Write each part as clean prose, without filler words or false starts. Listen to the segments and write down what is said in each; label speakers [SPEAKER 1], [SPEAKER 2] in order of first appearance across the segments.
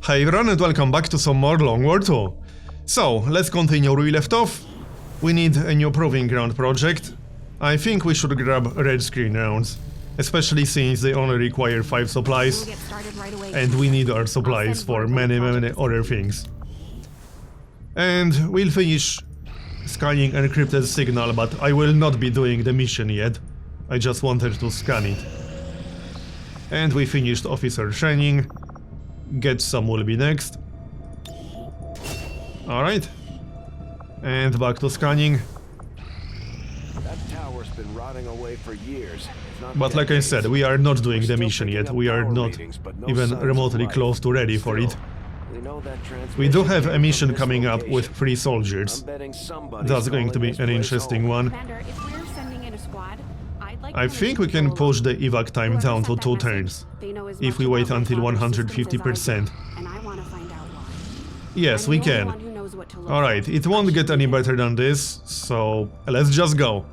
[SPEAKER 1] Hi everyone and welcome back to some more Long War 2. So, let's continue where we left off. We need a new proving ground project. I think we should grab red screen rounds, especially since they only require 5 supplies, and we need our supplies for many other things. And we'll finish scanning encrypted signal, but I will not be doing the mission yet. I just wanted to scan it. And we finished officer training. Get some will be next. Alright. And back to scanning.
[SPEAKER 2] That tower's been rotting away for years.
[SPEAKER 1] But like I said, we are not doing the mission yet. We are not even remotely close to ready for it. We do have a mission coming up with 3 soldiers. That's going to be an interesting one. I think we can push the evac time down to 2 turns, if we wait until 150%. Yes, we can. Alright, it won't get any better than this, so let's just go.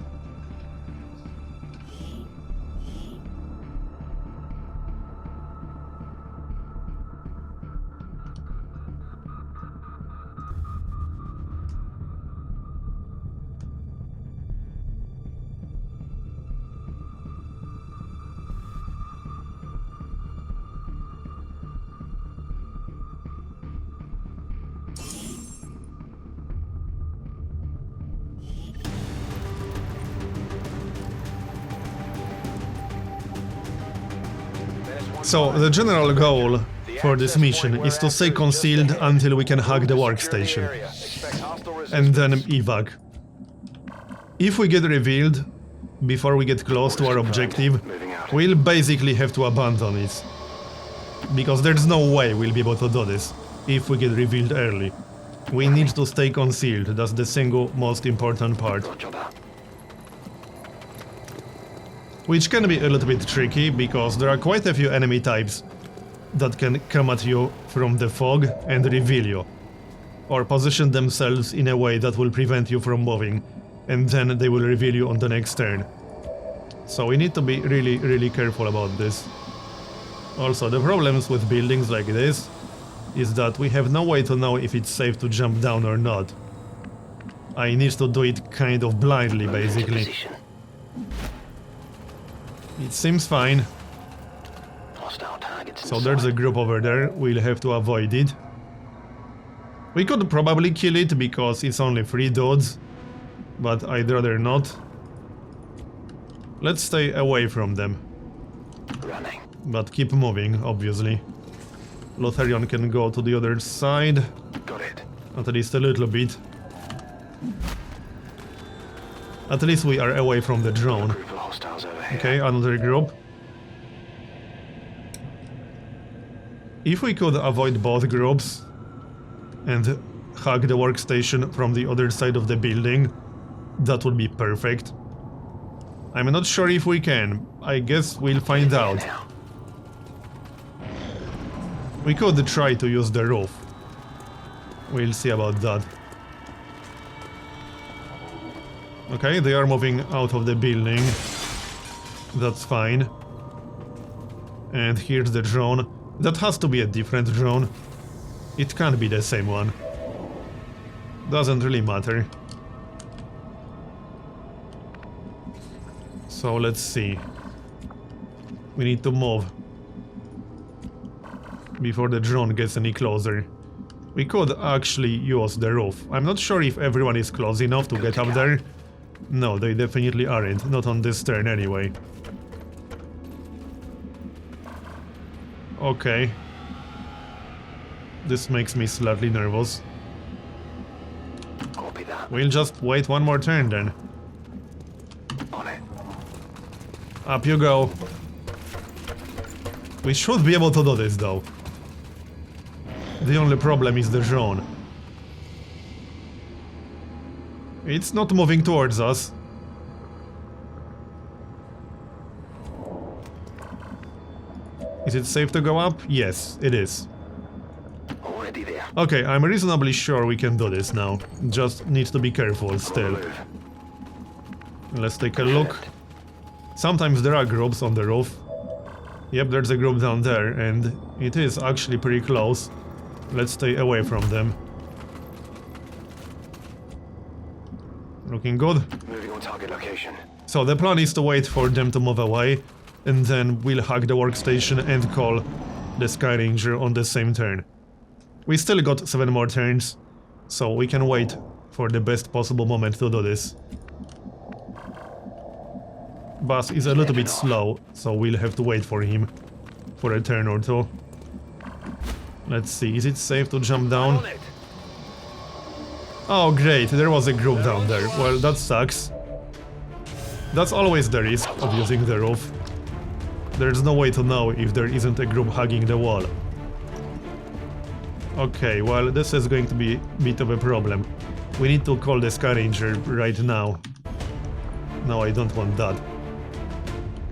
[SPEAKER 1] So, the general goal for this mission is to stay concealed until we can hack the workstation, and then evac. If we get revealed before we get close to our objective, we'll basically have to abandon it, because there's no way we'll be able to do this if we get revealed early. We need to stay concealed, that's the single most important part. Which can be a little bit tricky, because there are quite a few enemy types that can come at you from the fog and reveal you, or position themselves in a way that will prevent you from moving, and then they will reveal you on the next turn. So we need to be really careful about this. Also, the problems with buildings like this is that we have no way to know if it's safe to jump down or not. I need to do it kind of blindly, basically. It seems fine. So there's a group over there, we'll have to avoid it. We could probably kill it because it's only 3 dudes, but I'd rather not. Let's stay away from them. But keep moving, obviously. Lotharion can go to the other side. At least a little bit. At least we are away from the drone. Okay, another group. If we could avoid both groups and hack the workstation from the other side of the building, that would be perfect. I'm not sure if we can. I guess we'll find out. We could try to use the roof. We'll see about that. Okay, they are moving out of the building. That's fine. And here's the drone. That has to be a different drone. It can't be the same one. Doesn't really matter. So let's see. We need to move before the drone gets any closer. We could actually use the roof. I'm not sure if everyone is close enough to get up there. No, they definitely aren't. Not on this turn anyway. Okay. This makes me slightly nervous. We'll just wait one more turn then. Up you go. We should be able to do this though. The only problem is the drone. It's not moving towards us. Is it safe to go up? Yes, it is. Okay, I'm reasonably sure we can do this now. Just need to be careful still. Let's take a look. Sometimes there are groups on the roof. Yep, there's a group down there, and it is actually pretty close. Let's stay away from them. Looking good.
[SPEAKER 2] Moving on target location.
[SPEAKER 1] So the plan is to wait for them to move away, and then we'll hack the workstation and call the Sky Ranger on the same turn. We still got 7 more turns, so we can wait for the best possible moment to do this. Buzz is a little bit slow, so we'll have to wait for him for a turn or two. Let's see, is it safe to jump down? Oh great, there was a group down there. Well, that sucks. That's always the risk of using the roof. There's no way to know if there isn't a group hugging the wall. Okay, well, this is going to be a bit of a problem. We need to call the Sky Ranger right now. No, I don't want that.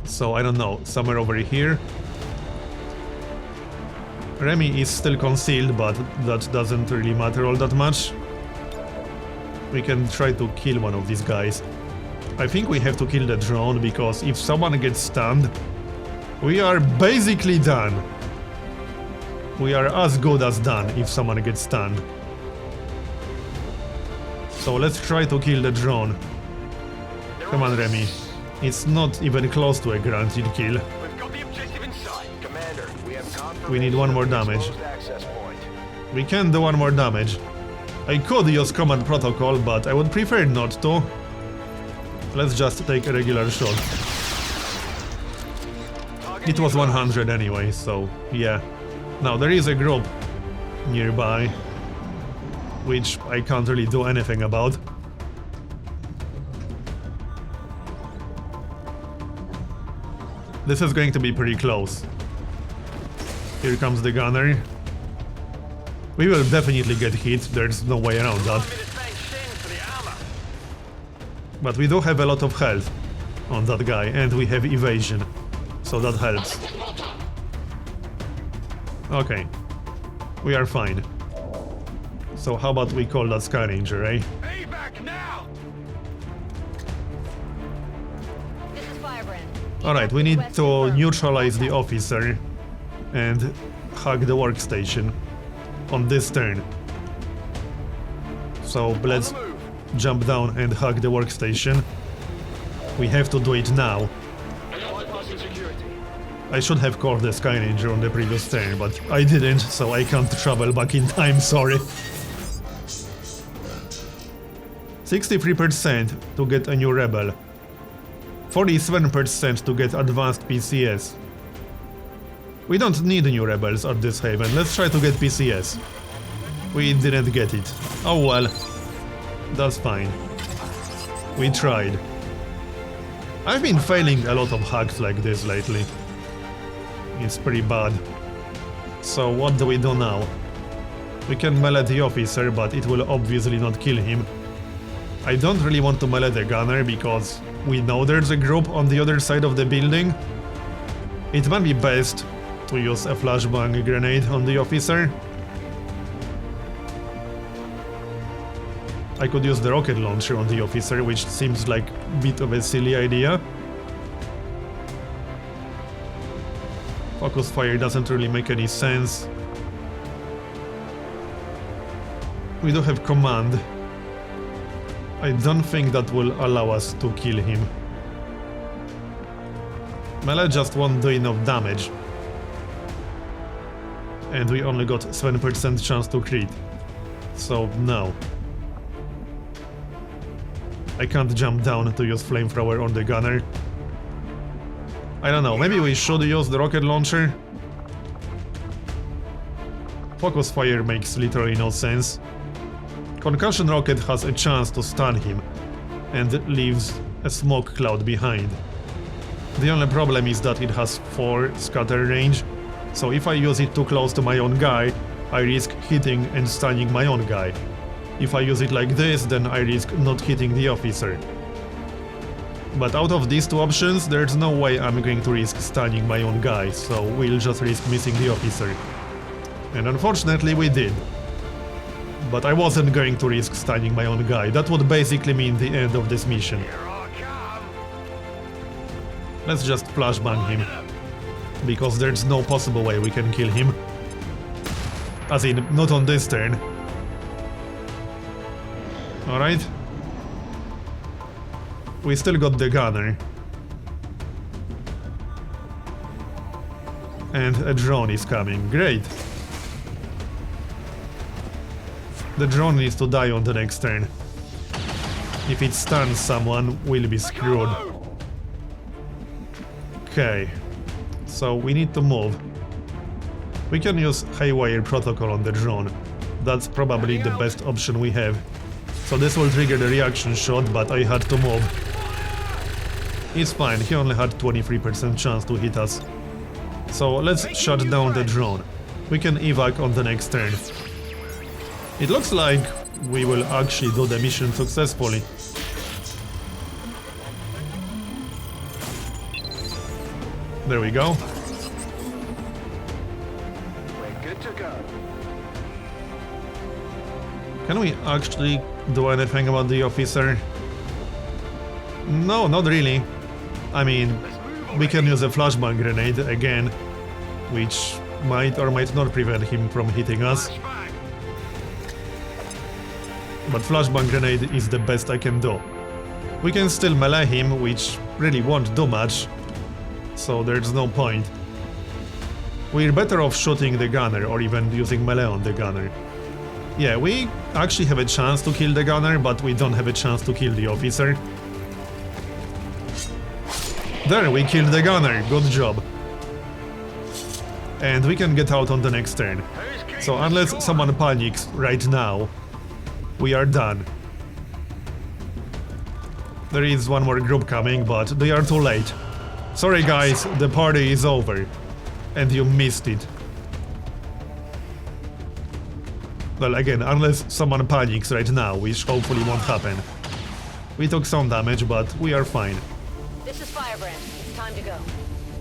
[SPEAKER 1] So, I don't know, somewhere over here. Remy is still concealed, but that doesn't really matter all that much. We can try to kill one of these guys. I think we have to kill the drone, because if someone gets stunned, we are basically done. We are as good as done if someone gets stunned. So let's try to kill the drone. Come on, Remy. It's not even close to a guaranteed kill.
[SPEAKER 2] We've got the objective in sight. Commander, we have confirmation
[SPEAKER 1] We need one more
[SPEAKER 2] of the
[SPEAKER 1] damage.
[SPEAKER 2] exposed access point.
[SPEAKER 1] We can do one more damage. I could use command protocol, but I would prefer not to. Let's just take a regular shot. It was 100 anyway, so yeah. Now there is a group nearby, which I can't really do anything about. This is going to be pretty close. Here comes the gunner. We will definitely get hit, there's no way around that. But we do have a lot of health on that guy, and we have evasion, so that helps. Okay, we are fine. So how about we call that Sky Ranger, eh?
[SPEAKER 2] Evac now!
[SPEAKER 3] This is Firebrand.
[SPEAKER 1] Alright, we need to neutralize the officer and hack the workstation on this turn. So let's jump down and hack the workstation. We have to do it now.
[SPEAKER 2] Bypassing security.
[SPEAKER 1] I should have called the Sky Ranger on the previous turn, but I didn't, so I can't travel back in time, sorry. 63% to get a new rebel. 47% to get advanced PCS. We don't need new rebels at this haven, let's try to get PCS. We didn't get it. Oh well. That's fine. We tried. I've been failing a lot of hacks like this lately. It's pretty bad. So what do we do now? We can melee the officer, but it will obviously not kill him. I don't really want to melee the gunner because we know there's a group on the other side of the building. It might be best to use a flashbang grenade on the officer. I could use the rocket launcher on the officer, which seems like a bit of a silly idea. Focus fire doesn't really make any sense. We do have command. I don't think that will allow us to kill him. Melee just won't do enough damage. And we only got 7% chance to crit. So no. I can't jump down to use flamethrower on the gunner. I don't know, maybe we should use the rocket launcher? Focus fire makes literally no sense. Concussion rocket has a chance to stun him and leaves a smoke cloud behind. The only problem is that it has 4 scatter range, so if I use it too close to my own guy, I risk hitting and stunning my own guy. If I use it like this, then I risk not hitting the officer. But out of these two options, there's no way I'm going to risk stunning my own guy, so we'll just risk missing the officer. And unfortunately we did. But I wasn't going to risk stunning my own guy, that would basically mean the end of this mission. Let's just flashbang him, because there's no possible way we can kill him. As in, not on this turn. Alright. We still got the gunner. And a drone is coming. Great. The drone needs to die on the next turn. If it stuns someone, we'll be screwed. Okay. So we need to move. We can use Haywire Protocol on the drone. That's probably the best option we have. So this will trigger the reaction shot, but I had to move. It's fine, he only had 23% chance to hit us. So let's shut down the drone. We can evac on the next turn. It looks like we will actually do the mission successfully. There we go.
[SPEAKER 2] We're good to go.
[SPEAKER 1] Can we actually do anything about the officer? No, not really. I mean, we can use a flashbang grenade again, which might or might not prevent him from hitting us. But flashbang grenade is the best I can do. We can still melee him, which really won't do much, so there's no point. We're better off shooting the gunner or even using melee on the gunner. Yeah, we actually have a chance to kill the gunner, but we don't have a chance to kill the officer. There, we killed the gunner, good job. And we can get out on the next turn. So unless someone panics right now, we are done. There is one more group coming, but they are too late. Sorry guys, the party is over. And you missed it. Well, again, unless someone panics right now, which hopefully won't happen. We took some damage, but we are fine.
[SPEAKER 3] This is Firebrand. It's time to go.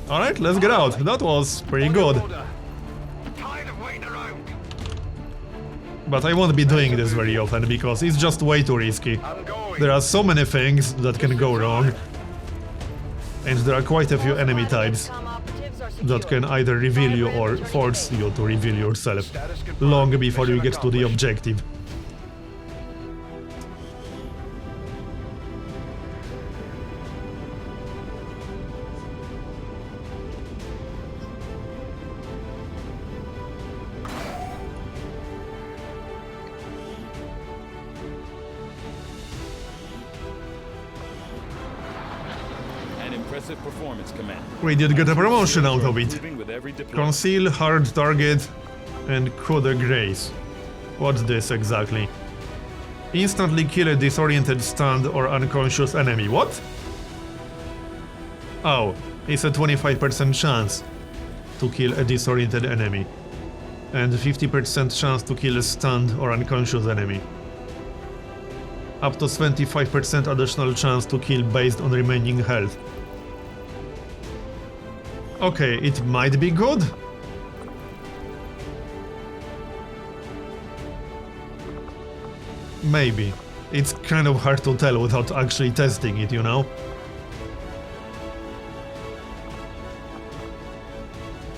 [SPEAKER 1] Alright, let's get out. That was pretty good.
[SPEAKER 2] Tired of waiting around.
[SPEAKER 1] But I won't be doing this very often because it's just way too risky.
[SPEAKER 2] I'm going.
[SPEAKER 1] There are so many things that can go wrong. And there are quite a few enemy types
[SPEAKER 3] XCOM operatives are
[SPEAKER 1] that can
[SPEAKER 3] secure.
[SPEAKER 1] either reveal you or force you to reveal yourself long before you get to the objective.
[SPEAKER 4] An impressive performance, Command.
[SPEAKER 1] We did get a promotion out of it.
[SPEAKER 4] Improving with every deployment.
[SPEAKER 1] Conceal, hard target, and coup de grace. What's this exactly? Instantly kill a disoriented, stunned, or unconscious enemy. What? Oh, it's a 25% chance to kill a disoriented enemy. And 50% chance to kill a stunned or unconscious enemy. Up to 25% additional chance to kill based on remaining health. Okay, it might be good. Maybe. It's kind of hard to tell without actually testing it, you know?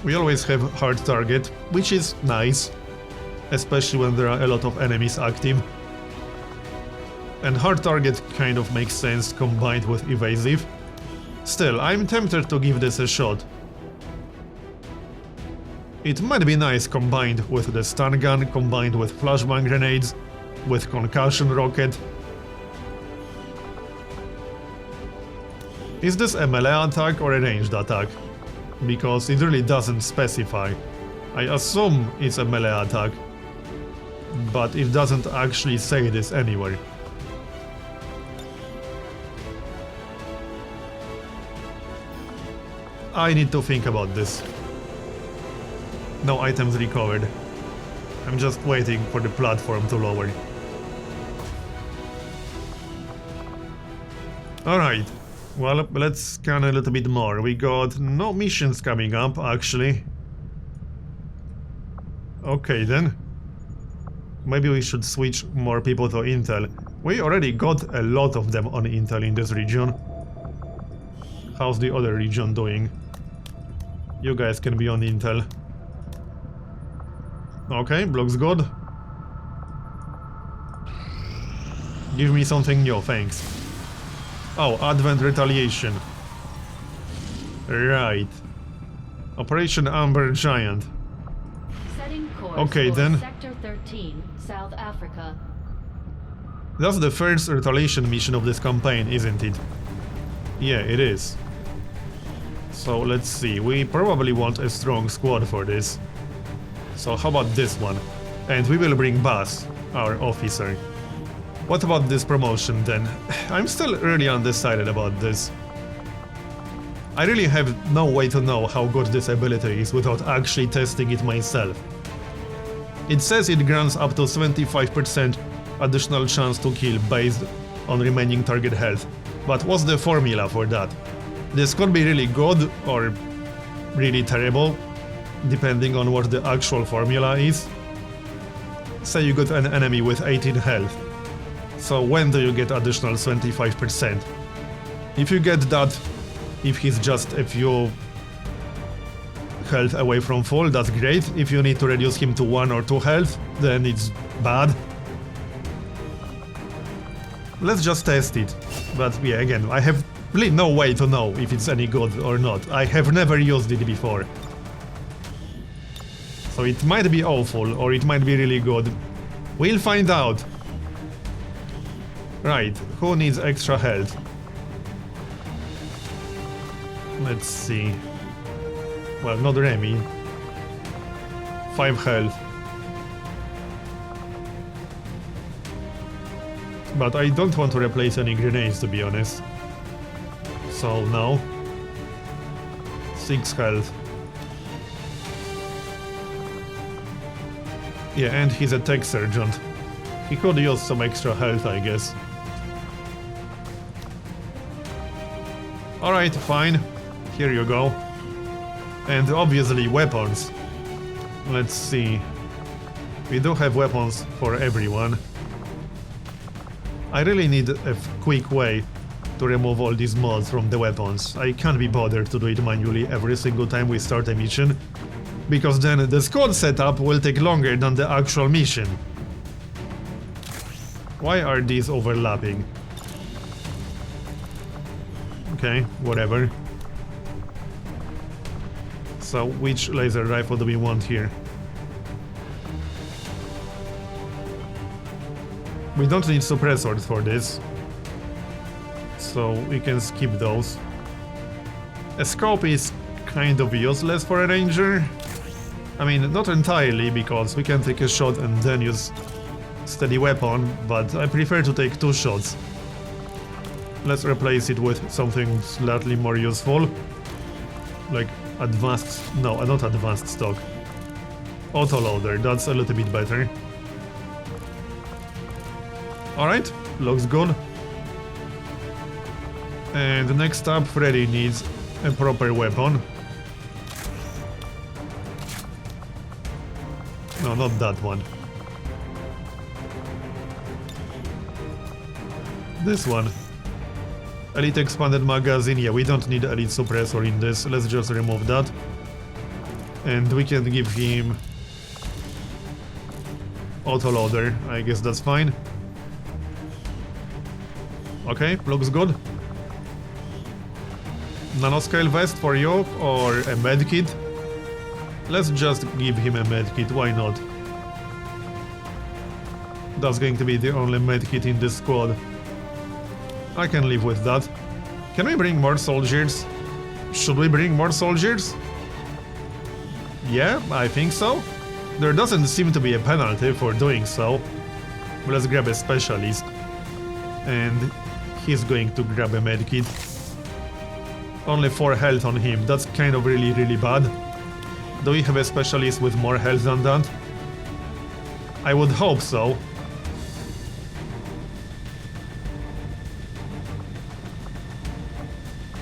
[SPEAKER 1] We always have hard target, which is nice. Especially when there are a lot of enemies active. And hard target kind of makes sense combined with evasive. Still, I'm tempted to give this a shot. It might be nice combined with the stun gun, combined with flashbang grenades, with concussion rocket. Is this a melee attack or a ranged attack? Because it really doesn't specify. I assume it's a melee attack, but it doesn't actually say this anywhere. I need to think about this. No items recovered. I'm just waiting for the platform to lower. Alright. Well, let's scan a little bit more. We got no missions coming up, actually. Okay, then. Maybe we should switch more people to Intel. We already got a lot of them on Intel in this region. How's the other region doing? You guys can be on Intel. Okay, looks good. Give me something new, thanks. Oh, Advent Retaliation. Right. Operation Amber Giant.
[SPEAKER 5] Setting course
[SPEAKER 1] Okay,
[SPEAKER 5] for
[SPEAKER 1] then.
[SPEAKER 5] Sector 13, South Africa.
[SPEAKER 1] That's the first retaliation mission of this campaign, isn't it? Yeah, it is. So let's see, we probably want a strong squad for this. So how about this one? And we will bring Buzz, our officer. What about this promotion then? I'm still really undecided about this. I really have no way to know how good this ability is without actually testing it myself. It says it grants up to 75% additional chance to kill based on remaining target health. But what's the formula for that? This could be really good or really terrible, depending on what the actual formula is. Say you got an enemy with 18 health. So when do you get additional 25%? If you get that, if he's just a few health away from full, that's great. If you need to reduce him to 1 or 2 health, then it's bad. Let's just test it. But yeah, again, I have really no way to know if it's any good or not. I have never used it before. So it might be awful, or it might be really good. We'll find out. Right, who needs extra health? Let's see. Well, not Remy. 5 health. But I don't want to replace any grenades, to be honest. So no. 6 health. Yeah, and he's a tech sergeant. He could use some extra health, I guess. Alright, fine. Here you go. And obviously weapons. Let's see. We do have weapons for everyone. I really need a quick way to remove all these mods from the weapons. I can't be bothered to do it manually every single time we start a mission, because then the squad setup will take longer than the actual mission. Why are these overlapping? Okay, whatever. So, which laser rifle do we want here? We don't need suppressors for this, so we can skip those. A scope is kind of useless for a ranger. I mean, not entirely, because we can take a shot and then use steady weapon, but I prefer to take 2 shots. Let's replace it with something slightly more useful, like advanced, no, not advanced stock. Autoloader, that's a little bit better. Alright, looks good. And next up, Freddy needs a proper weapon. No, not that one. This one. Elite expanded magazine, yeah, we don't need elite suppressor in this, let's just remove that. And we can give him autoloader, I guess that's fine. Okay, looks good. Nanoscale vest for you, or a medkit? Let's just give him a medkit, why not? That's going to be the only medkit in this squad. I can live with that. Can we bring more soldiers? Should we bring more soldiers? Yeah, I think so. There doesn't seem to be a penalty for doing so. Let's grab a specialist. And he's going to grab a medkit. Only 4 health on him, that's kind of really bad. Do we have a specialist with more health than that? I would hope so.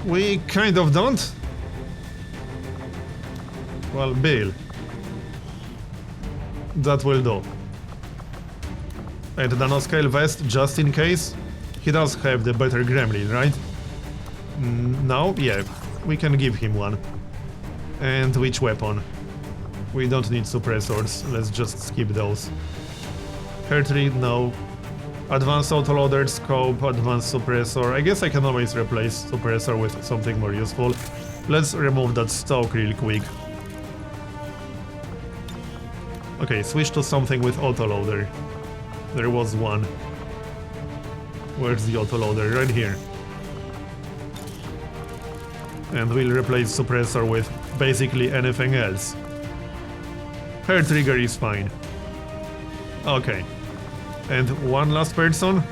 [SPEAKER 1] We kind of don't. Well, Bill. That will do. And nanoscale vest, just in case. He does have the better gremlin, right? No? Yeah, we can give him one. And which weapon? We don't need suppressors, let's just skip those. Heart rate, no. Advanced autoloader, scope, advanced suppressor. I guess I can always replace suppressor with something more useful. Let's remove that stock real quick. Okay, switch to something with autoloader. There was one. Where's the autoloader? Right here. And we'll replace suppressor with basically anything else. Hair trigger is fine. Okay. And one last person.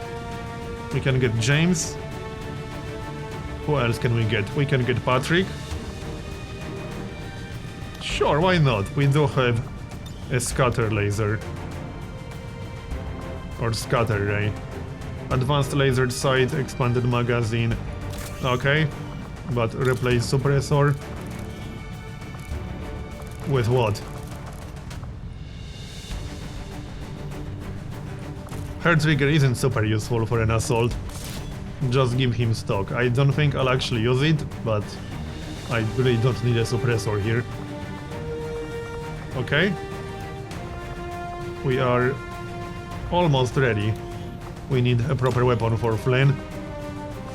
[SPEAKER 1] We can get James. Who else can we get? We can get Patrick. Sure, why not? We do have a scatter laser. Or scatter ray. Advanced laser sight, expanded magazine. Okay. But replace suppressor. With what? Hair trigger isn't super useful for an assault. Just give him stock. I don't think I'll actually use it, but I really don't need a suppressor here. Okay. We are almost ready. We need a proper weapon for Flynn.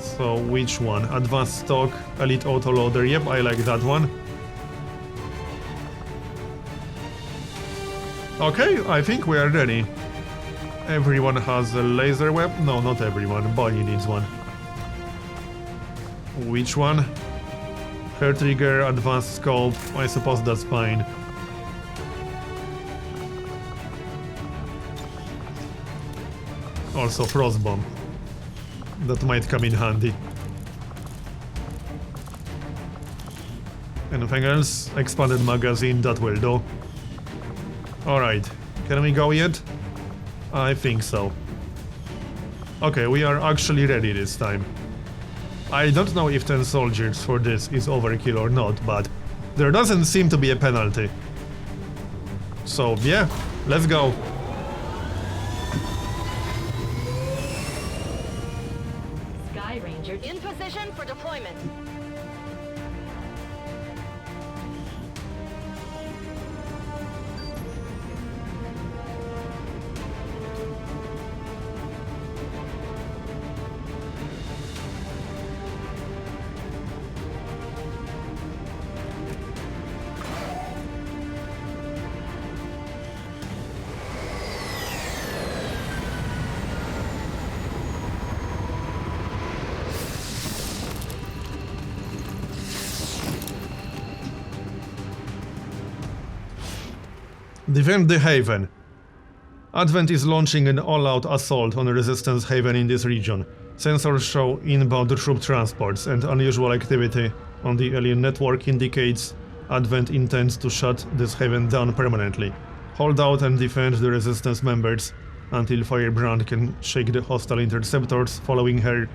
[SPEAKER 1] So which one? Advanced stock, elite autoloader. Yep, I like that one. Okay, I think we are ready. Everyone has a laser weapon? No, not everyone. Bonnie needs one. Which one? Hair trigger, advanced scope. I suppose that's fine. Also frost bomb. That might come in handy. Anything else? Expanded magazine, that will do. Alright, can we go yet? I think so. Okay, we are actually ready this time. I don't know if 10 soldiers for this is overkill or not, but there doesn't seem to be a penalty. So yeah, let's go.
[SPEAKER 5] Sky Ranger
[SPEAKER 3] In position for deployment.
[SPEAKER 1] Defend the Haven. Advent is launching an all-out assault on Resistance Haven in this region. Sensors show inbound troop transports and unusual activity on the alien network indicates Advent intends to shut this haven down permanently. Hold out and defend the Resistance members until Firebrand can shake the hostile interceptors following her.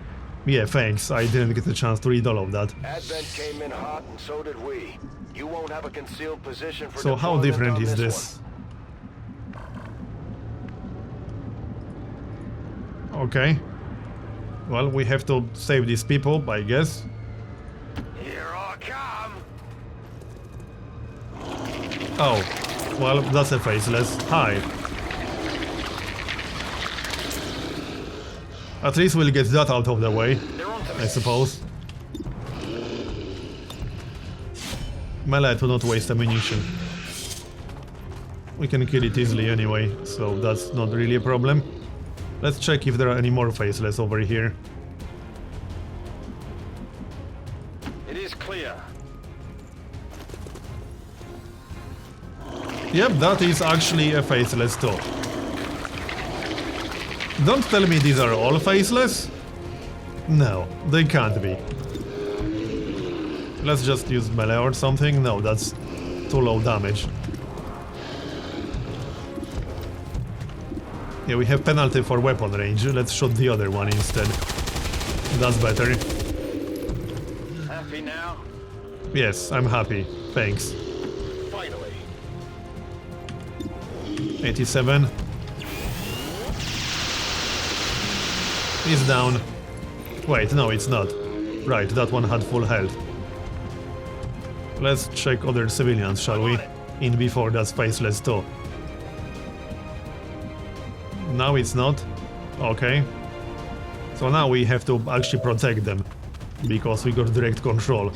[SPEAKER 1] Yeah, thanks, I didn't get a chance to read all of that.
[SPEAKER 2] Advent came in hot and so did we. You won't have a concealed position for
[SPEAKER 1] So how
[SPEAKER 2] deployment
[SPEAKER 1] different
[SPEAKER 2] on
[SPEAKER 1] is
[SPEAKER 2] this
[SPEAKER 1] this? Okay. Well, we have to save these people, I guess.
[SPEAKER 2] one. Here I come.
[SPEAKER 1] Oh. Well, that's a faceless. Hi. At least we'll get that out of the way, I suppose. Melee to not waste ammunition. We can kill it easily anyway, so that's not really a problem. Let's check if there are any more faceless over here.
[SPEAKER 2] It is clear.
[SPEAKER 1] Yep, that is actually a faceless too. Don't tell me these are all faceless. No, they can't be. Let's just use melee or something. No, that's too low damage. Yeah, we have penalty for weapon range. Let's shoot the other one instead. That's better.
[SPEAKER 2] Happy now?
[SPEAKER 1] Yes, I'm happy. Thanks.
[SPEAKER 2] Finally.
[SPEAKER 1] 87. He's down. Wait, no, it's not. Right, that one had full health. Let's check other civilians, shall we? in before that's faceless too. Now it's not. Okay. So now we have to actually protect them, because we got direct control.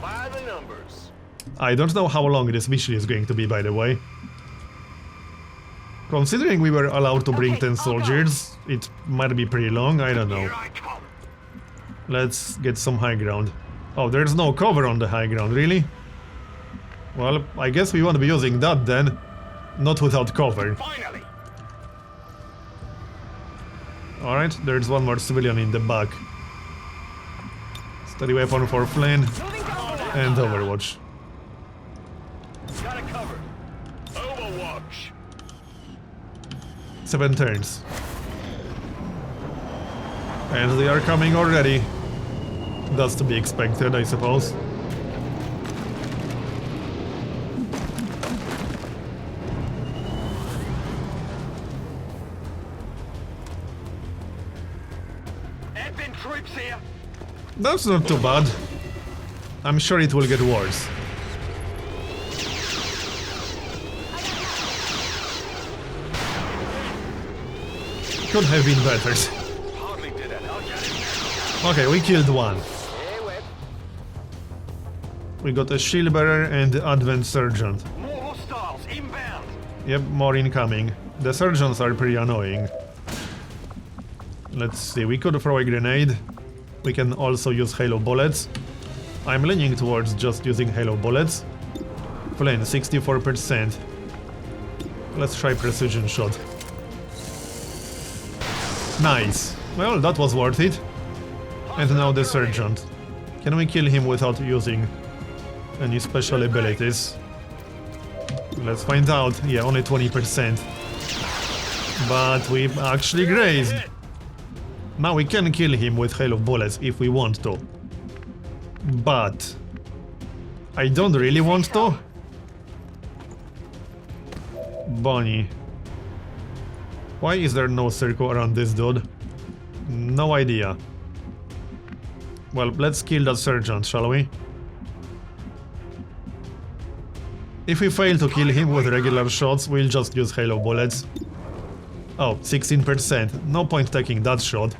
[SPEAKER 2] By the numbers.
[SPEAKER 1] I don't know how long this mission is going to be, by the way. Considering we were allowed to bring 10 soldiers, it might be pretty long, I don't know.
[SPEAKER 2] Here I come.
[SPEAKER 1] Let's get some high ground. Oh, there's no cover on the high ground, really? Well, I guess we won't be using that then. Not without cover.
[SPEAKER 2] Finally.
[SPEAKER 1] Alright, there's one more civilian in the back. Steady weapon for Flynn and Overwatch.
[SPEAKER 2] Got it covered. Overwatch.
[SPEAKER 1] 7 turns. And they are coming already. That's to be expected, I suppose.
[SPEAKER 2] Advent troops here.
[SPEAKER 1] That's not too bad. I'm sure it will get worse. Could have been better.
[SPEAKER 2] Hardly did it. I'll get it.
[SPEAKER 1] Okay, we killed one.
[SPEAKER 2] Hey, web.
[SPEAKER 1] We got a shield bearer and advent sergeant.
[SPEAKER 2] More hostiles inbound.
[SPEAKER 1] Yep, more incoming. The sergeants are pretty annoying. Let's see, we could throw a grenade. We can also use halo bullets. I'm leaning towards just using halo bullets. Flynn, 64%. Let's try precision shot. Nice. Well, that was worth it. And now the sergeant. Can we kill him without using any special abilities? Let's find out. Yeah, only 20%. But we actually grazed. Now we can kill him with halo bullets if we want to. But I don't really want to. Bonnie. Why is there no circle around this dude? No idea. Well, let's kill that sergeant, shall we? If we fail to kill him with regular shots, we'll just use halo bullets. Oh, 16%. No point taking that shot.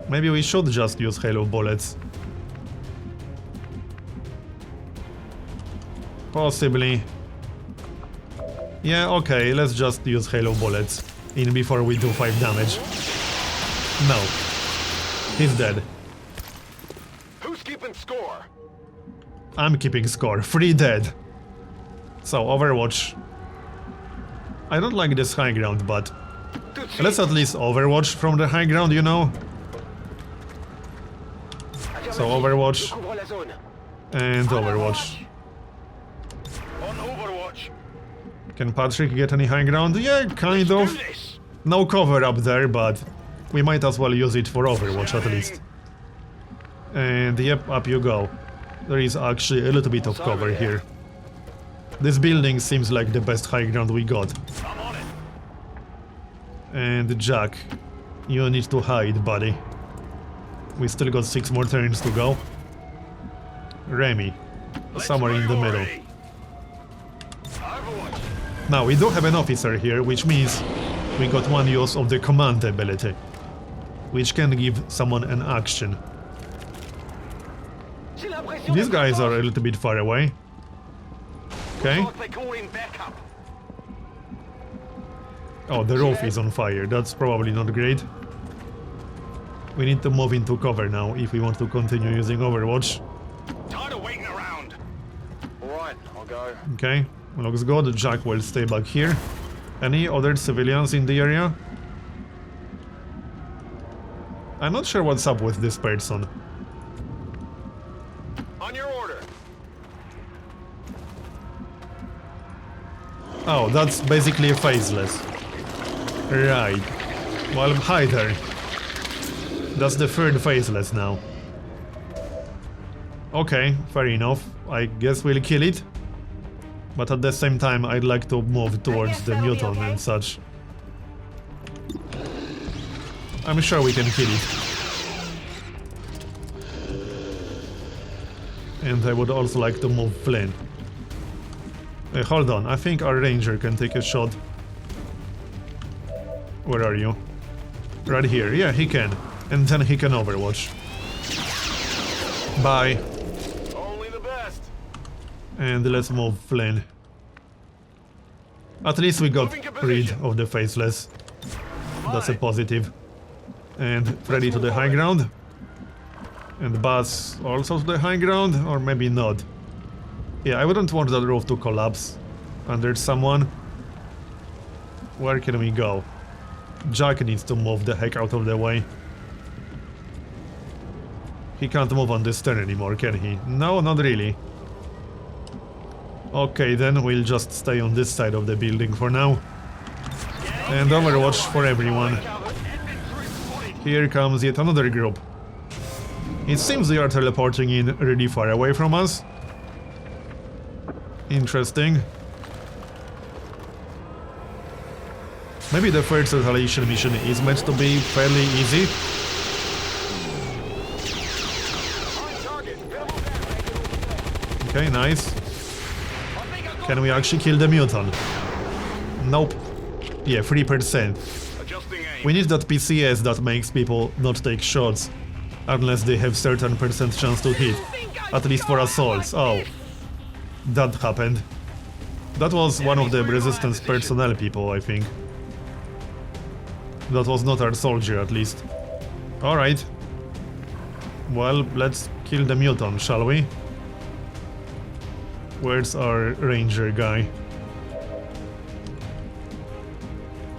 [SPEAKER 1] Maybe we should just use halo bullets. Possibly. Yeah, okay, let's just use halo bullets in before we do 5 damage. No. He's dead.
[SPEAKER 2] Who's keeping score?
[SPEAKER 1] I'm keeping score. 3 dead. So, Overwatch. I don't like this high ground, but let's at least Overwatch from the high ground, you know? So, Overwatch
[SPEAKER 2] Couvre la zone.
[SPEAKER 1] and Overwatch.
[SPEAKER 2] On Overwatch.
[SPEAKER 1] Can Patrick get any high ground? Yeah, kind
[SPEAKER 2] Do
[SPEAKER 1] of.
[SPEAKER 2] this.
[SPEAKER 1] No cover up there, but we might as well use it for Overwatch at least. And yep, up you go. There is actually a little bit of cover here. This building seems like the best high ground we got.
[SPEAKER 2] I'm on it.
[SPEAKER 1] And Jack, you need to hide, buddy. We still got 6 more turns to go. Remy, somewhere in the middle.
[SPEAKER 2] Overwatch.
[SPEAKER 1] Now, we do have an officer here, which means we got one use of the command ability, which can give someone an action.
[SPEAKER 2] J'ai l'impression
[SPEAKER 1] These
[SPEAKER 2] d'être
[SPEAKER 1] guys are a
[SPEAKER 2] proche.
[SPEAKER 1] little bit far away. Okay.
[SPEAKER 2] Thought they call in backup.
[SPEAKER 1] Oh, the roof is on fire. That's probably not great. We need to move into cover now if we want to continue using Overwatch.
[SPEAKER 2] Tired of waiting around. Alright, I'll go.
[SPEAKER 1] Okay, looks good. Jack will stay back here. Any other civilians in the area? I'm not sure what's up with this person.
[SPEAKER 2] On your order.
[SPEAKER 1] Oh, that's basically a faceless. Right. Well, hi there. That's the 3rd faceless now. Okay, fair enough. I guess we'll kill it. But at the same time, I'd like to move towards the mutant and such. I'm sure we can kill it. And I would also like to move Flynn. Hold on, I think our ranger can take a shot. Where are you? Right here, yeah, he can. And then he can overwatch. Bye.
[SPEAKER 2] Only the best.
[SPEAKER 1] And let's move Flynn. At least we got rid of the faceless. That's a positive. And Freddy to the high ground. And Buzz also to the high ground, or maybe not. Yeah, I wouldn't want that roof to collapse under someone. Where can we go? Jack needs to move the heck out of the way. He can't move on this turn anymore, can he? No, not really. Okay, then we'll just stay on this side of the building for now. And overwatch for everyone. Here comes yet another group. It seems they are teleporting in really far away from us. Interesting. Maybe the first retaliation mission is meant to be fairly easy. Okay, nice. Can we actually kill the mutant? Nope. Yeah, 3%. We need that PCS that makes people not take shots. Unless they have certain percent chance to hit. At least for assaults. Oh. That happened. That was one of the resistance personnel people, I think. That was not our soldier, at least. Alright. Well, let's kill the mutant, shall we? Where's our ranger guy?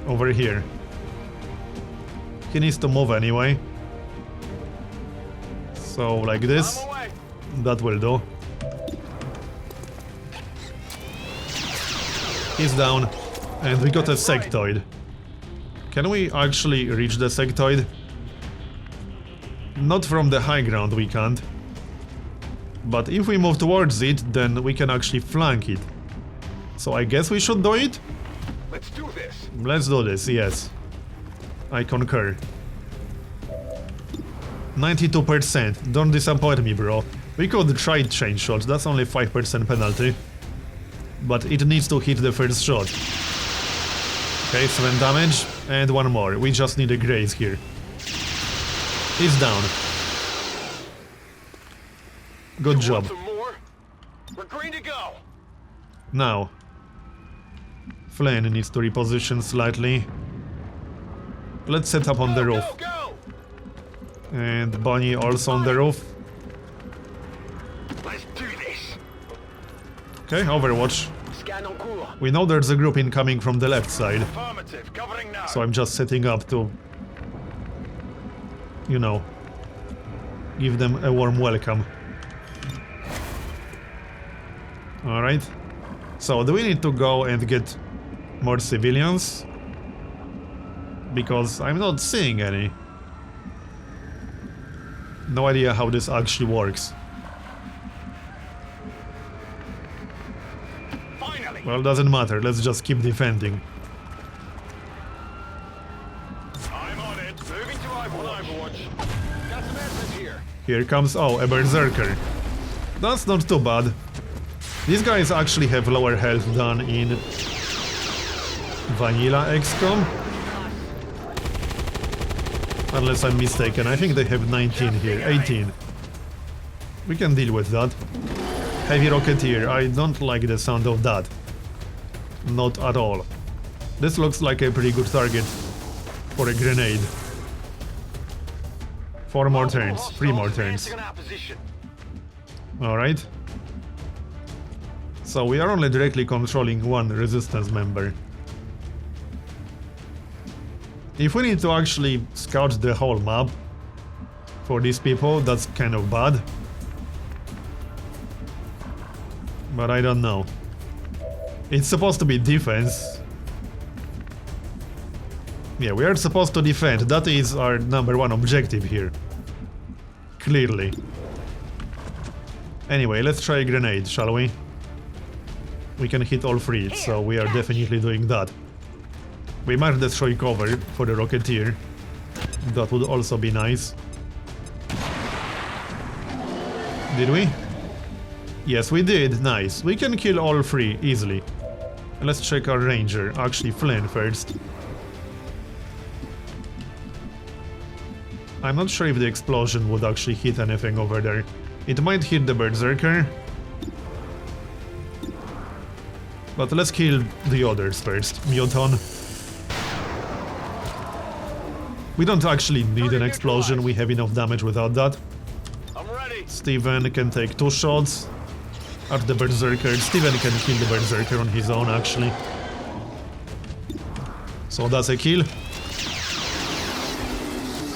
[SPEAKER 1] Over here. He needs to move anyway. So, like this. That will do. He's down. And we got a sectoid. Can we actually reach the sectoid? Not from the high ground we can't. But if we move towards it, then we can actually flank it. So I guess we should do it?
[SPEAKER 2] Let's do this.
[SPEAKER 1] Let's do this, yes. I concur. 92%. Don't disappoint me, bro. We could try chain shots, that's only 5% penalty. But it needs to hit the first shot. Okay, 7 damage, and one more. We just need a graze here. He's down. Good job.
[SPEAKER 2] Some more? We're green to go.
[SPEAKER 1] Now. Flynn needs to reposition slightly. Let's set up on the roof.
[SPEAKER 2] Go!
[SPEAKER 1] And Bonnie also on the roof.
[SPEAKER 2] Let's do this.
[SPEAKER 1] Okay, Overwatch.
[SPEAKER 2] Scan en cours.
[SPEAKER 1] We know there's a group incoming from the left side.
[SPEAKER 2] Affirmative. Covering now.
[SPEAKER 1] So I'm just setting up to, you know, give them a warm welcome. Alright. So do we need to go and get more civilians? Because I'm not seeing any. No idea how this actually works.
[SPEAKER 2] Finally.
[SPEAKER 1] Well, doesn't matter, let's just keep defending.
[SPEAKER 2] I'm on it. Moving to Overwatch. Got some assets here.
[SPEAKER 1] Here comes, oh, a berserker. That's not too bad. These guys actually have lower health than in vanilla XCOM. Unless I'm mistaken, I think they have 19 here, 18. We can deal with that. Heavy Rocketeer, I don't like the sound of that. Not at all. This looks like a pretty good target for a grenade. 4 more turns, 3 more turns. Alright. So we are only directly controlling one resistance member. If we need to actually scout the whole map for these people, that's kind of bad. But I don't know. It's supposed to be defense. Yeah, we are supposed to defend. That is our #1 objective here. Clearly. Anyway, let's try a grenade, shall we? We can hit all 3, so we are definitely doing that. We might destroy cover for the Rocketeer. That would also be nice. Did we? Yes, we did. Nice. We can kill all three easily. Let's check our ranger. Actually, Flynn first. I'm not sure if the explosion would actually hit anything over there. It might hit the berserker. But let's kill the others first. Muton. We don't actually need an explosion. We have enough damage without that.
[SPEAKER 2] I'm ready.
[SPEAKER 1] Steven can take 2 shots at the berserker. Steven can kill the berserker on his own, actually. So that's a kill.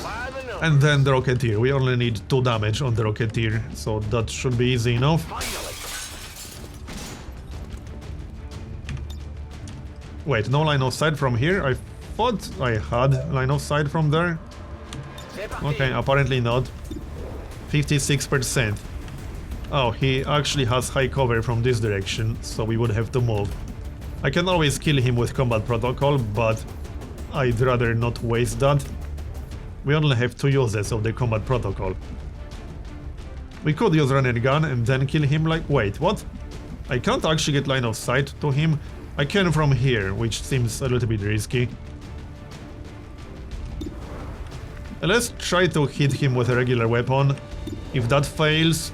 [SPEAKER 2] Fire the number.
[SPEAKER 1] And then the Rocketeer. We only need 2 damage on the Rocketeer, so that should be easy enough.
[SPEAKER 2] Finally.
[SPEAKER 1] Wait, no line of sight from here? I thought I had line of sight from there. Okay, apparently not. 56%. Oh, he actually has high cover from this direction, so we would have to move. I can always kill him with combat protocol, but I'd rather not waste that. We only have 2 uses of the combat protocol. We could use run and gun and then kill him like... Wait, what? I can't actually get line of sight to him. I can from here, which seems a little bit risky. Let's try to hit him with a regular weapon. If that fails,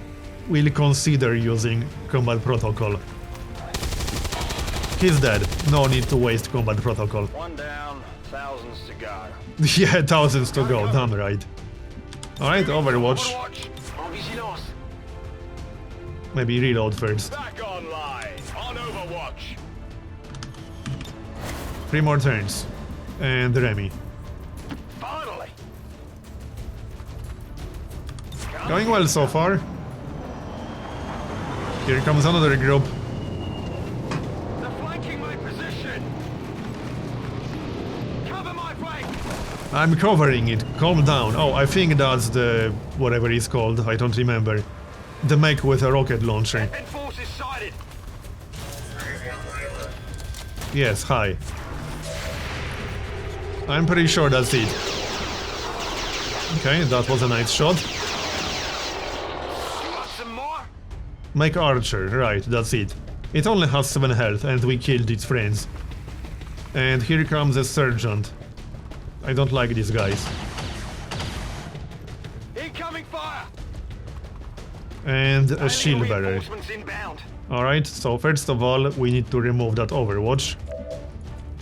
[SPEAKER 1] we'll consider using combat protocol. He's dead. No need to waste combat protocol.
[SPEAKER 2] One down, thousands to go.
[SPEAKER 1] Yeah, thousands to go, damn right. Alright, Overwatch.
[SPEAKER 2] En vigilance.
[SPEAKER 1] Maybe reload first.
[SPEAKER 2] Back online. On Overwatch.
[SPEAKER 1] 3 more turns. And Remy.
[SPEAKER 2] Finally.
[SPEAKER 1] Going well so far. Here comes another group.
[SPEAKER 2] They're flanking my position. Cover my flank.
[SPEAKER 1] I'm covering it. Calm down. Oh, I think that's the... whatever it's called. I don't remember. The mech with a rocket launcher.
[SPEAKER 2] Enforcers sighted.
[SPEAKER 1] Yes, hi. I'm pretty sure that's it. Okay, that was a nice shot.
[SPEAKER 2] You want some more?
[SPEAKER 1] Make Archer, right, that's it. It only has 7 health and we killed its friends. And here comes a Sergeant. I don't like these guys.
[SPEAKER 2] Incoming fire.
[SPEAKER 1] And a shield bearer.
[SPEAKER 2] Reinforcements inbound.
[SPEAKER 1] Alright, so first of all, we need to remove that Overwatch.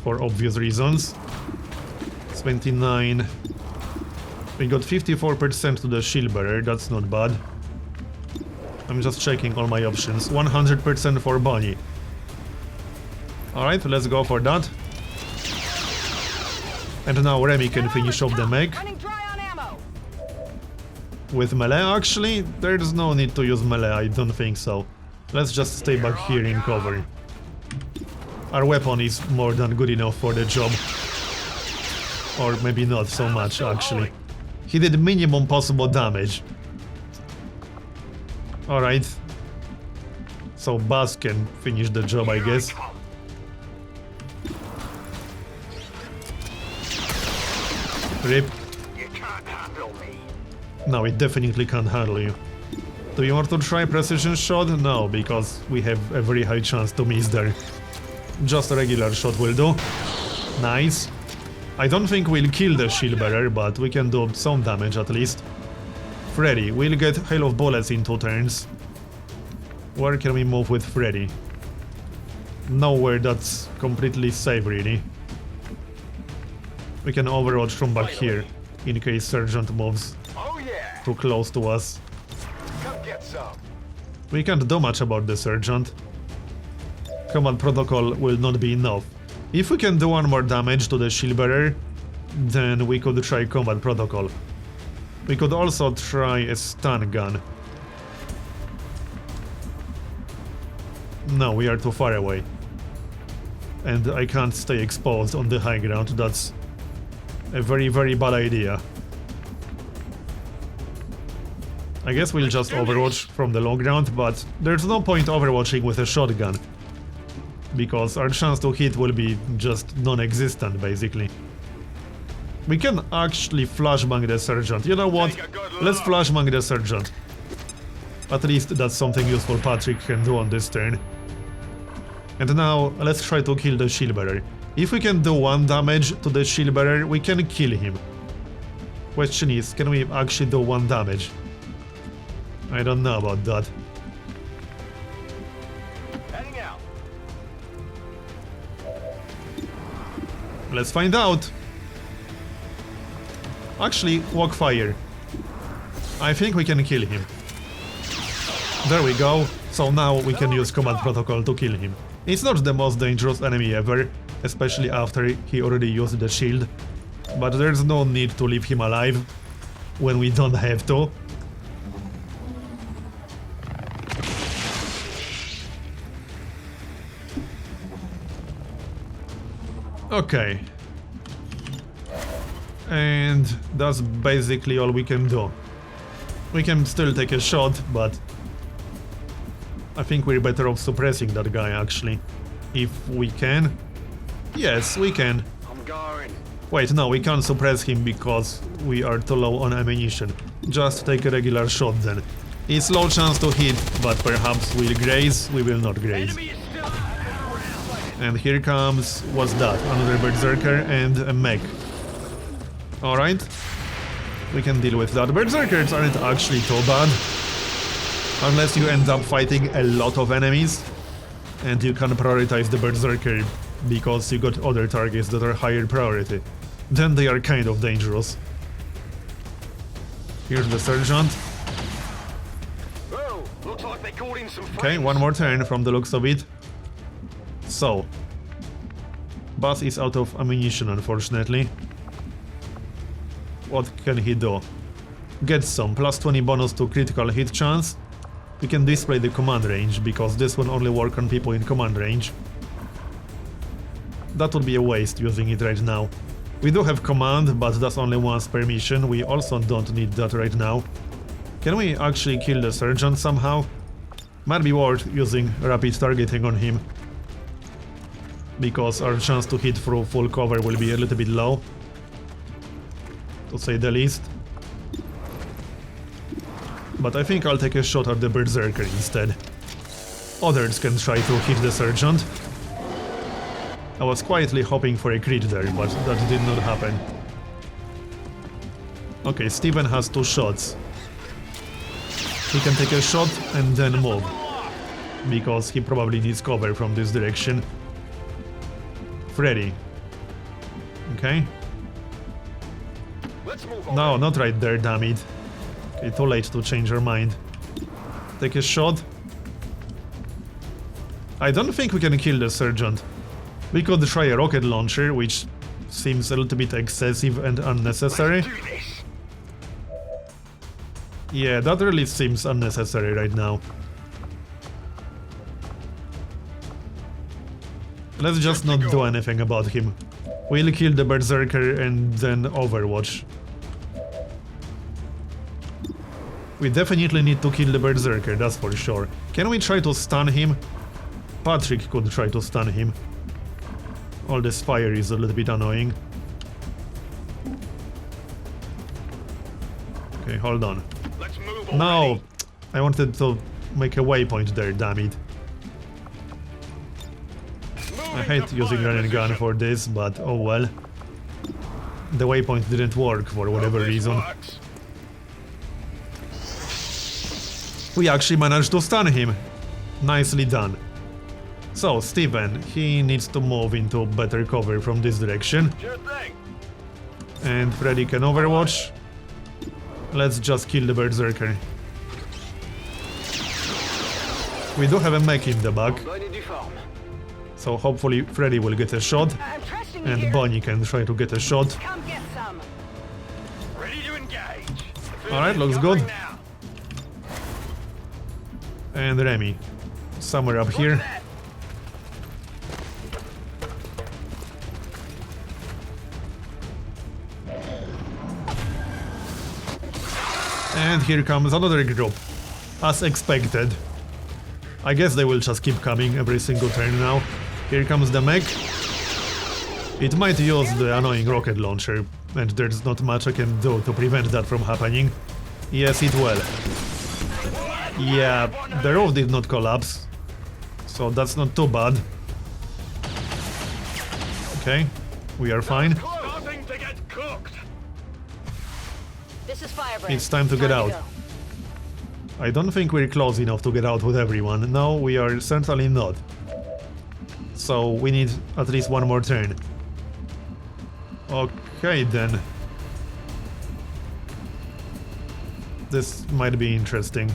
[SPEAKER 1] For obvious reasons. 29. We got 54% to the shield bearer, that's not bad. I'm just checking all my options. 100% for Bonnie. Alright, let's go for that. And now Remy can finish off the mech.
[SPEAKER 3] Running dry on ammo.
[SPEAKER 1] With melee, actually? There's no need to use melee, I don't think so. Let's just stay back here in cover. Our weapon is more than good enough for the job. Or maybe not so much, actually. He did minimum possible damage. Alright. So Buzz can finish the job, I guess. Rip.
[SPEAKER 2] You can't handle me.
[SPEAKER 1] No, it definitely can't handle you. Do you want to try precision shot? No, because we have a very high chance to miss there. Just a regular shot will do. Nice. I don't think we'll kill the shield bearer, but we can do some damage at least. Freddy, we'll get hail of bullets in 2 turns. Where can we move with Freddy? Nowhere that's completely safe, really. We can overwatch from back here, in case Sergeant moves
[SPEAKER 2] Oh yeah.
[SPEAKER 1] too close to us.
[SPEAKER 2] Come get some.
[SPEAKER 1] We can't do much about the Sergeant. Combat protocol will not be enough. If we can do 1 more damage to the shield bearer, then we could try combat protocol. We could also try a stun gun. No, we are too far away. And I can't stay exposed on the high ground, that's a very, very bad idea. I guess we'll just overwatch from the low ground, but there's no point overwatching with a shotgun. Because our chance to hit will be just non-existent, basically. We can actually flashbang the Sergeant. You know what? Let's flashbang the Sergeant. At least that's something useful Patrick can do on this turn. And now, let's try to kill the shield bearer. If we can do 1 damage to the shield bearer, we can kill him. Question is, can we actually do 1 damage? I don't know about that.
[SPEAKER 2] Heading out.
[SPEAKER 1] Let's find out. Actually, walk fire. I think we can kill him. There we go. So now we can use command protocol to kill him. It's not the most dangerous enemy ever, especially after he already used the shield. But there's no need to leave him alive when we don't have to. Okay. And that's basically all we can do. We can still take a shot, but I think we're better off suppressing that guy actually. If we can. Yes, we can.
[SPEAKER 2] I'm going.
[SPEAKER 1] Wait, no, we can't suppress him because we are too low on ammunition. Just take a regular shot then. It's low chance to hit, but perhaps we'll graze, we will not graze.
[SPEAKER 2] Enemy is still around.
[SPEAKER 1] And here comes, what's that? Another Berserker and a mech. Alright. We can deal with that. Berserkers aren't actually too bad. Unless you end up fighting a lot of enemies. And you can prioritize the Berserker because you got other targets that are higher priority. Then they are kind of dangerous. Here's the Sergeant.
[SPEAKER 2] Oh, looks like they caught in some
[SPEAKER 1] Okay,
[SPEAKER 2] frames.
[SPEAKER 1] one more turn from the looks of it. So. Buzz is out of ammunition, unfortunately. What can he do? Get some, plus 20 bonus to critical hit chance. We can display the command range, because this will only work on people in command range. That would be a waste using it right now. We do have command, but that's only once per mission. We also don't need that right now. Can we actually kill the Sergeant somehow? Might be worth using rapid targeting on him. Because our chance to hit through full cover will be a little bit low. To say the least. But I think I'll take a shot at the Berserker instead. Others can try to hit the Sergeant. I was quietly hoping for a crit there, but that did not happen. Okay, Steven has 2 shots. He can take a shot and then move. Because he probably needs cover from this direction. Freddy. Okay.
[SPEAKER 2] Let's move on.
[SPEAKER 1] No, not right there, damn it. Okay, too late to change our mind. Take a shot. I don't think we can kill the Sergeant. We could try a rocket launcher, which seems a little bit excessive and unnecessary.
[SPEAKER 2] Do this.
[SPEAKER 1] Yeah, that really seems unnecessary right now. Let's just not do anything about him. We'll kill the Berserker and then Overwatch. We definitely need to kill the Berserker, that's for sure. Can we try to stun him? Patrick could try to stun him. All this fire is a little bit annoying. Okay, hold on.
[SPEAKER 2] Let's move
[SPEAKER 1] No!
[SPEAKER 2] already.
[SPEAKER 1] I wanted to make a waypoint there, damn it. I hate using run and gun for this, but oh well. The waypoint didn't work for whatever
[SPEAKER 2] This
[SPEAKER 1] reason.
[SPEAKER 2] works.
[SPEAKER 1] We actually managed to stun him. Nicely done. So, Steven, he needs to move into better cover from this direction.
[SPEAKER 2] Sure thing.
[SPEAKER 1] And Freddy can overwatch. Let's just kill the Berserker. We do have a mech in the back,
[SPEAKER 2] Ready to farm.
[SPEAKER 1] so hopefully Freddy will get a shot.
[SPEAKER 3] I'm trusting you
[SPEAKER 1] And
[SPEAKER 3] here.
[SPEAKER 1] Bonnie can try to get a shot.
[SPEAKER 3] Come get some.
[SPEAKER 2] Ready to engage.
[SPEAKER 1] Alright, looks
[SPEAKER 2] Covering
[SPEAKER 1] good.
[SPEAKER 2] now.
[SPEAKER 1] And Remy. Somewhere up here. And here comes another group. As expected. I guess they will just keep coming every single turn now. Here comes the mech. It might use the annoying rocket launcher, and there's not much I can do to prevent that from happening. Yes, it will. Yeah, the roof did not collapse, so that's not too bad. Okay, we are fine.
[SPEAKER 2] Starting to get cooked.
[SPEAKER 3] This is Firebrand.
[SPEAKER 1] It's time to get out.
[SPEAKER 3] go.
[SPEAKER 1] I don't think we're close enough to get out with everyone. No, we are certainly not. So we need at least one more turn. Okay then. This might be interesting.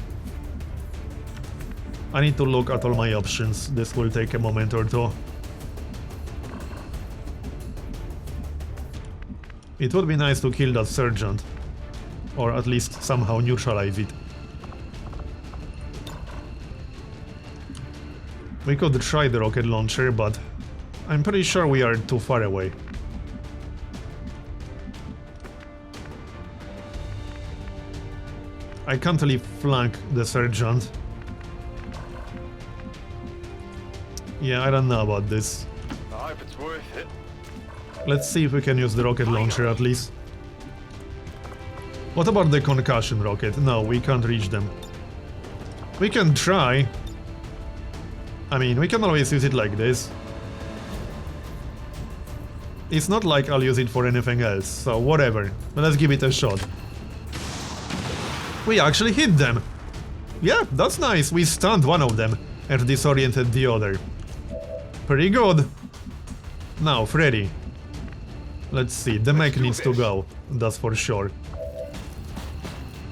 [SPEAKER 1] I need to look at all my options. This will take a moment or two. It would be nice to kill that sergeant. Or at least somehow neutralize it. We could try the rocket launcher, but I'm pretty sure we are too far away. I can't really flank the sergeant. Yeah, I don't know about this.
[SPEAKER 2] I hope it's worth it.
[SPEAKER 1] Let's see if we can use the rocket launcher at least. What about the concussion rocket? No, we can't reach them. We can try. I mean, we can always use it like this. It's not like I'll use it for anything else, so whatever. Let's give it a shot. We actually hit them! Yeah, that's nice, we stunned one of them and disoriented the other. Pretty good. Now, Freddy. Let's see, the mech needs to go, that's for sure.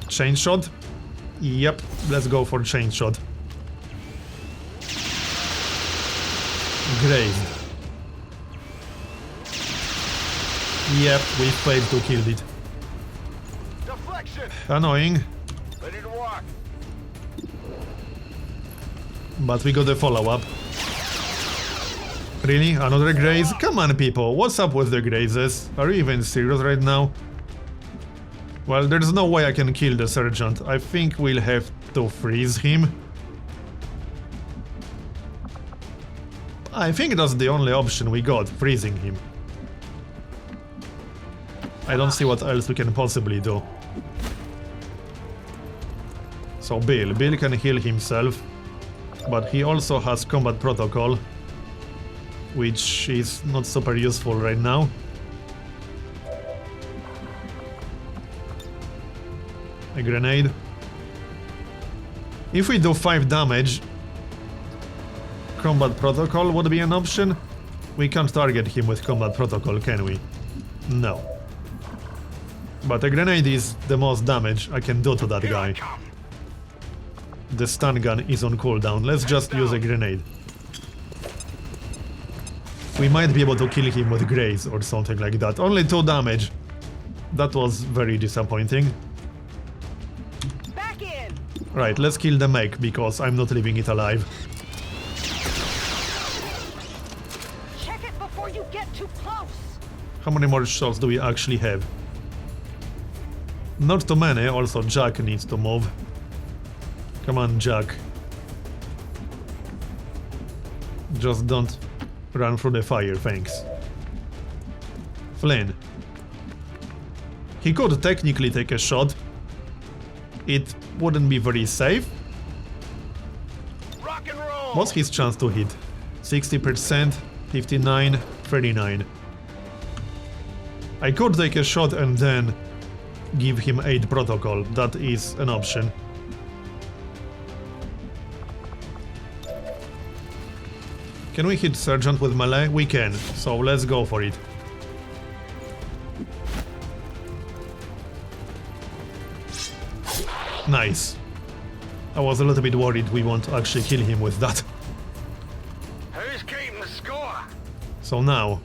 [SPEAKER 1] Chain shot? Yep, let's go for chain shot. Grazed. Yep, we failed to kill it.
[SPEAKER 2] Deflection.
[SPEAKER 1] Annoying,
[SPEAKER 2] Ready to rock.
[SPEAKER 1] but we got a follow-up. Really? Another graze? Come on, people, what's up with the grazes? Are you even serious right now? Well, there's no way I can kill the sergeant. I think we'll have to freeze him. I think that's the only option we got, freezing him. I don't see what else we can possibly do. So Bill can heal himself, but he also has combat protocol, which is not super useful right now. A grenade. If we do 5 damage, combat protocol would be an option. We can't target him with combat protocol, can we? No. But a grenade is the most damage I can do to that guy. The stun gun is on cooldown. Let's just use a grenade. We might be able to kill him with graze or something like that. Only 2 damage. That was very disappointing.
[SPEAKER 3] Back in.
[SPEAKER 1] Right, let's kill the mech because I'm not leaving it alive.
[SPEAKER 3] Check it before you get too close.
[SPEAKER 1] How many more shots do we actually have? Not too many, also Jack needs to move. Come on, Jack. Just don't run through the fire, thanks. Flynn. He could technically take a shot. It wouldn't be very safe.
[SPEAKER 2] Rock and roll.
[SPEAKER 1] What's his chance to hit? 60%, 59, 39. I could take a shot and then give him aid protocol. That is an option. Can we hit Sergeant with melee? We can, so let's go for it. Nice. I was a little bit worried we won't actually kill him with that.
[SPEAKER 2] Who's keeping the score?
[SPEAKER 1] So now...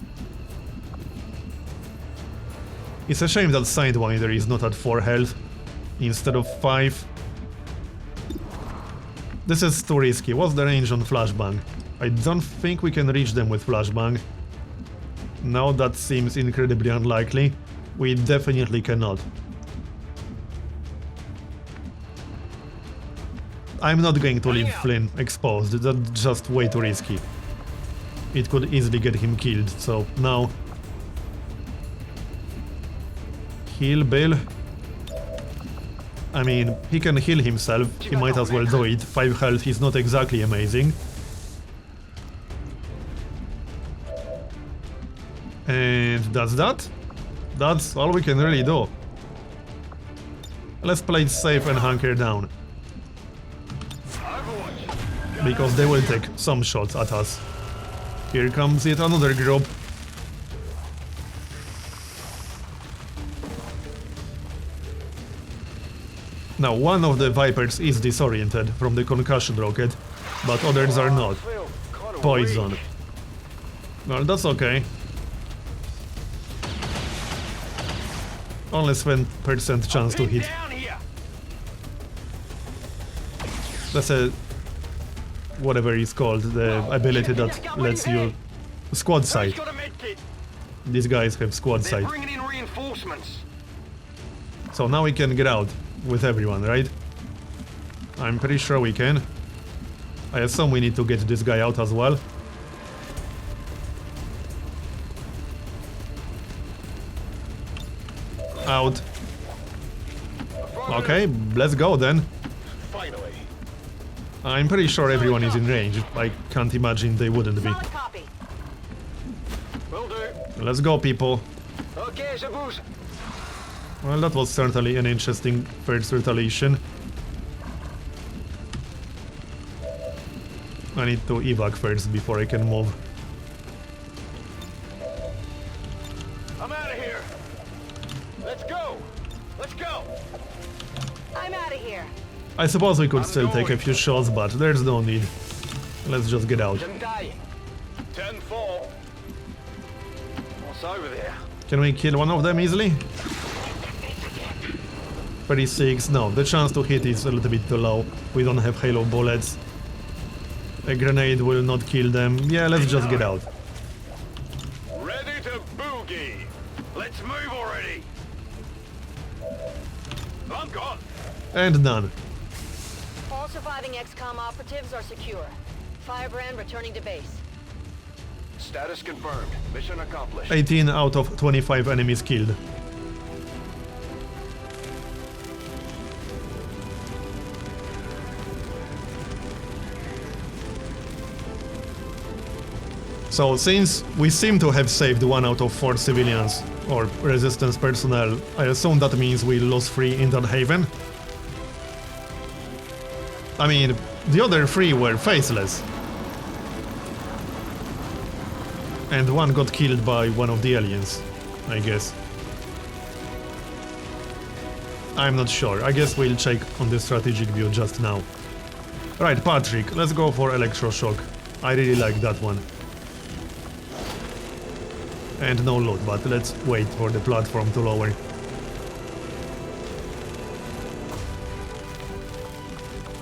[SPEAKER 1] It's a shame that Sidewinder is not at 4 health instead of 5. This is too risky. What's the range on Flashbang? I don't think we can reach them with Flashbang. No, that seems incredibly unlikely. We definitely cannot. I'm not going to leave Flynn exposed, that's just way too risky. It could easily get him killed, so now... Heal Bill. I mean, he can heal himself, he might as well do it. 5 health is not exactly amazing. And that's that. That's all we can really do. Let's play it safe and hunker down. Because they will take some shots at us. Here comes yet another group. Now, one of the Vipers is disoriented from the concussion rocket, but others are not. Poison. Well, that's okay. Only 7% chance to hit. That's a... whatever it's called, the ability that lets you... squad sight. These guys have squad sight. So now we can get out with everyone, right? I'm pretty sure we can. I assume we need to get this guy out as well. Out. Okay, let's go then.
[SPEAKER 2] Finally.
[SPEAKER 1] I'm pretty sure everyone is in range. I can't imagine they wouldn't be.
[SPEAKER 3] Solid copy.
[SPEAKER 2] Will do.
[SPEAKER 1] Let's go, people.
[SPEAKER 2] Okay, Shaboos.
[SPEAKER 1] Well, that was certainly an interesting first retaliation. I need to evac first before I can move.
[SPEAKER 2] I'm out of here. Let's go. Let's go.
[SPEAKER 3] I'm out of here.
[SPEAKER 1] I suppose we could still take a few shots, but there's no need. Let's just get out.
[SPEAKER 2] 10-4. What's over there?
[SPEAKER 1] Can we kill one of them easily? 36, no, the chance to hit is a little bit too low. We don't have halo bullets. A grenade will not kill them. Yeah, let's just get out.
[SPEAKER 2] Ready to boogie. Let's move already. I'm gone.
[SPEAKER 1] And done.
[SPEAKER 3] All surviving XCOM operatives are secure. Firebrand returning to base.
[SPEAKER 2] Status confirmed. Mission accomplished.
[SPEAKER 1] 18 out of 25 enemies killed. So, since we seem to have saved 1 out of 4 civilians, or resistance personnel, I assume that means we lost 3 in that haven? I mean, the other 3 were faceless. And 1 got killed by one of the aliens, I guess. I'm not sure, I guess we'll check on the strategic view just now. Right, Patrick, let's go for electroshock. I really like that one. And no loot, but let's wait for the platform to lower.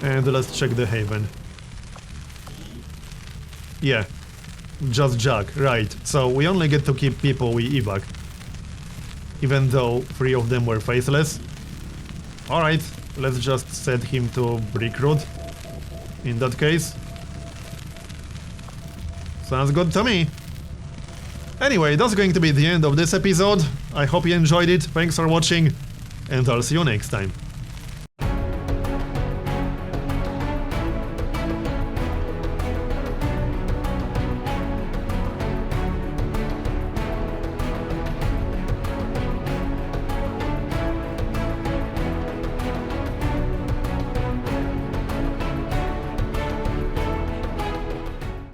[SPEAKER 1] And let's check the haven. Yeah, just Jack, right. So we only get to keep people we evac. Even though 3 of them were faceless. Alright, let's just set him to recruit. In that case. Sounds good to me. Anyway, that's going to be the end of this episode. I hope you enjoyed it, thanks for watching, and I'll see you next time.